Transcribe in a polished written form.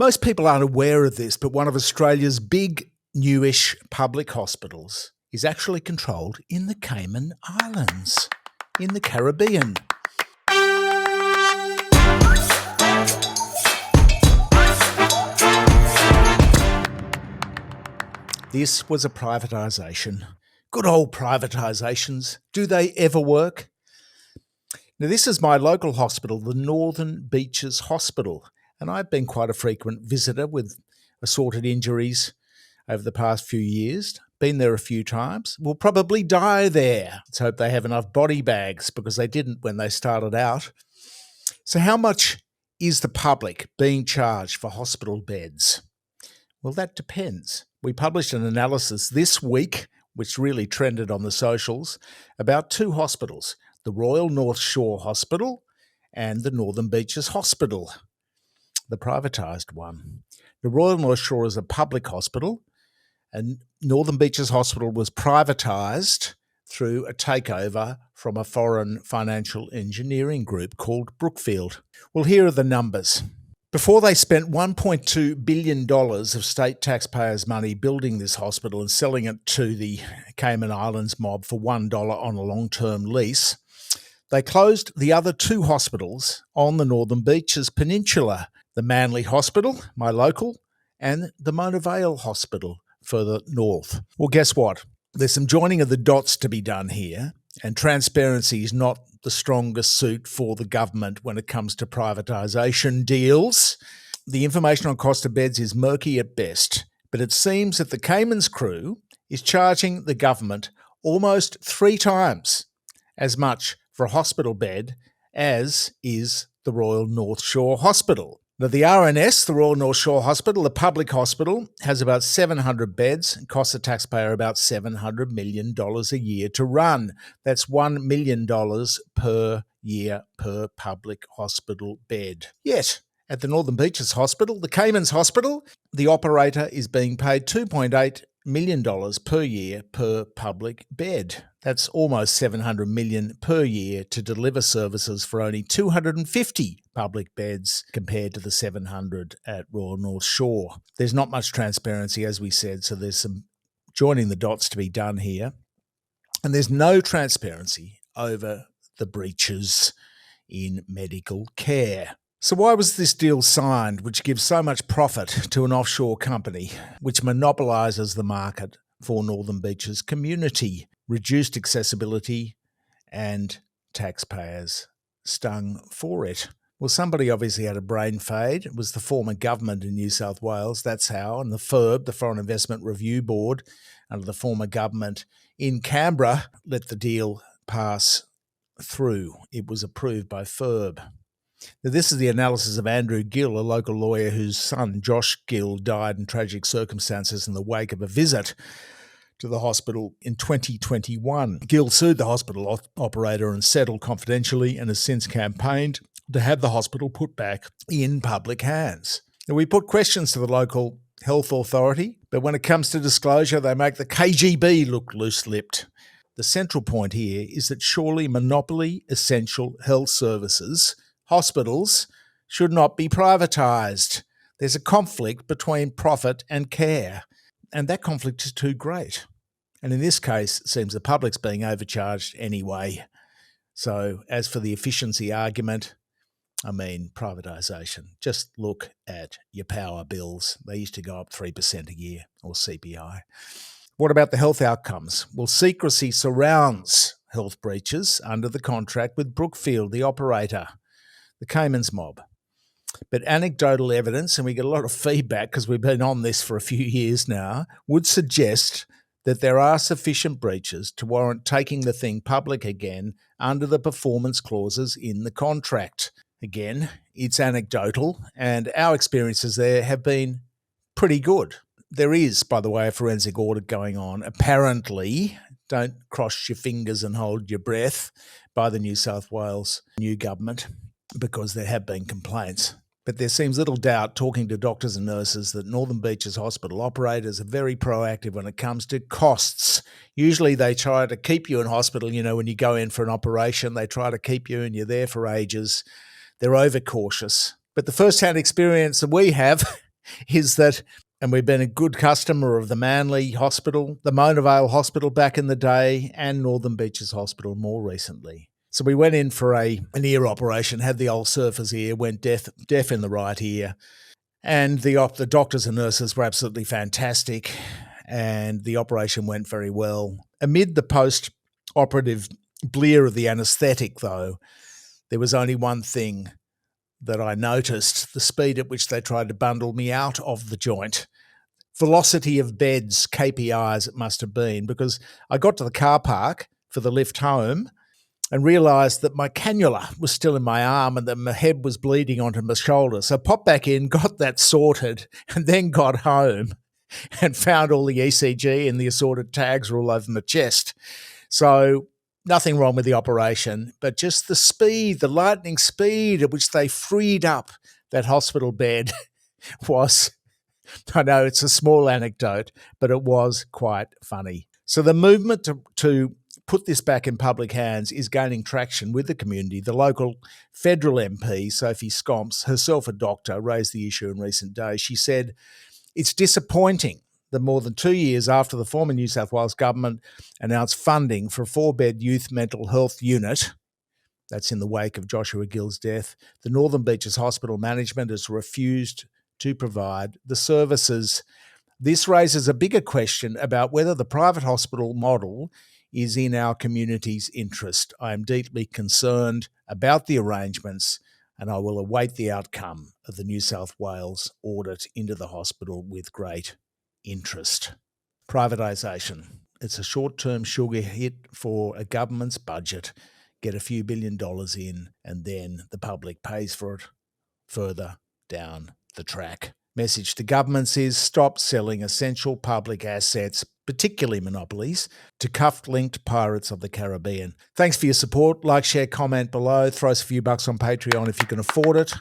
Most people aren't aware of this, but one of Australia's big, newish public hospitals is actually controlled in the Cayman Islands, in the Caribbean. This was a privatisation. Good old privatisations. Do they ever work? Now, this is my local hospital, the Northern Beaches Hospital, and I've been quite a frequent visitor with assorted injuries over the past few years. Been there a few times. Will probably die there. Let's hope they have enough body bags because they didn't when they started out. So how much is the public being charged for hospital beds? Well, that depends. We published an analysis this week, which really trended on the socials, about two hospitals, the Royal North Shore Hospital and the Northern Beaches Hospital, the privatised one. The Royal North Shore is a public hospital, and Northern Beaches Hospital was privatised through a takeover from a foreign financial engineering group called Brookfield. Well, here are the numbers. Before they spent $1.2 billion of state taxpayers' money building this hospital and selling it to the Cayman Islands mob for $1 on a long-term lease, they closed the other two hospitals on the Northern Beaches Peninsula, the Manly Hospital, my local, and the Mona Vale Hospital further north. Well, guess what? There's some joining of the dots to be done here, and transparency is not the strongest suit for the government when it comes to privatisation deals. The information on cost of beds is murky at best, but it seems that the Cayman's crew is charging the government almost 3 times as much for a hospital bed as is the Royal North Shore Hospital. Now, the RNS, the Royal North Shore Hospital, the public hospital, has about 700 beds and costs the taxpayer about $700 million a year to run. That's $1 million per year per public hospital bed. Yet, at the Northern Beaches Hospital, the Cayman's Hospital, the operator is being paid $2.8 million per year per public bed. That's almost $700 million per year to deliver services for only 250 public beds compared to the 700 at Royal North Shore. There's not much transparency, as we said, so there's some joining the dots to be done here. And there's no transparency over the breaches in medical care. So why was this deal signed, which gives so much profit to an offshore company, which monopolises the market for Northern Beaches community, reduced accessibility, and taxpayers stung for it? Well, somebody obviously had a brain fade. It was the former government in New South Wales, that's how, and the FIRB, the Foreign Investment Review Board, under the former government in Canberra, let the deal pass through. It was approved by FIRB. Now, this is the analysis of Andrew Gill, a local lawyer whose son, Josh Gill, died in tragic circumstances in the wake of a visit to the hospital in 2021. Gill sued the hospital operator and settled confidentially and has since campaigned to have the hospital put back in public hands. Now, we put questions to the local health authority, but when it comes to disclosure, they make the KGB look loose-lipped. The central point here is that surely monopoly essential health services, hospitals, should not be privatised. There's a conflict between profit and care, and that conflict is too great. And in this case, it seems the public's being overcharged anyway. So as for the efficiency argument, privatisation. Just look at your power bills. They used to go up 3% a year, or CPI. What about the health outcomes? Well, secrecy surrounds health breaches under the contract with Brookfield, the operator, the Cayman's mob. But anecdotal evidence, and we get a lot of feedback because we've been on this for a few years now, would suggest that there are sufficient breaches to warrant taking the thing public again under the performance clauses in the contract. Again, it's anecdotal, and our experiences there have been pretty good. There is, by the way, a forensic audit going on. Apparently, don't cross your fingers and hold your breath, by the New South Wales new government, because there have been complaints. But there seems little doubt, talking to doctors and nurses, that Northern Beaches Hospital operators are very proactive when it comes to costs. Usually they try to keep you in hospital. When you go in for an operation, they try to keep you and you're there for ages. They're overcautious. But the first-hand experience that we have is that, and we've been a good customer of the Manly Hospital, the Mona Vale Hospital back in the day, and Northern Beaches Hospital more recently. So we went in for an ear operation, had the old surfer's ear, went deaf in the right ear. And the doctors and nurses were absolutely fantastic, and the operation went very well. Amid the post-operative blear of the anaesthetic, though, there was only one thing that I noticed: the speed at which they tried to bundle me out of the joint. Velocity of beds, KPIs it must have been, because I got to the car park for the lift home and realised that my cannula was still in my arm and that my head was bleeding onto my shoulder. So I popped back in, got that sorted, and then got home and found all the ECG and the assorted tags were all over my chest. So nothing wrong with the operation, but just the speed, the lightning speed at which they freed up that hospital bed was, I know it's a small anecdote, but it was quite funny. So the movement to put this back in public hands is gaining traction with the community. The local federal MP, Sophie Scomps, herself a doctor, raised the issue in recent days. She said, "It's disappointing that more than 2 years after the former New South Wales government announced funding for a 4-bed youth mental health unit," that's in the wake of Joshua Gill's death, "the Northern Beaches Hospital management has refused to provide the services." This raises a bigger question about whether the private hospital model is in our community's interest. I am deeply concerned about the arrangements, and I will await the outcome of the New South Wales audit into the hospital with great interest. Privatisation. It's a short-term sugar hit for a government's budget. Get a few $1 billion in, and then the public pays for it further down the track. Message to governments is stop selling essential public assets, particularly monopolies, to cuff-linked pirates of the Caribbean. Thanks for your support. Like, share, comment below. Throw us a few bucks on Patreon if you can afford it.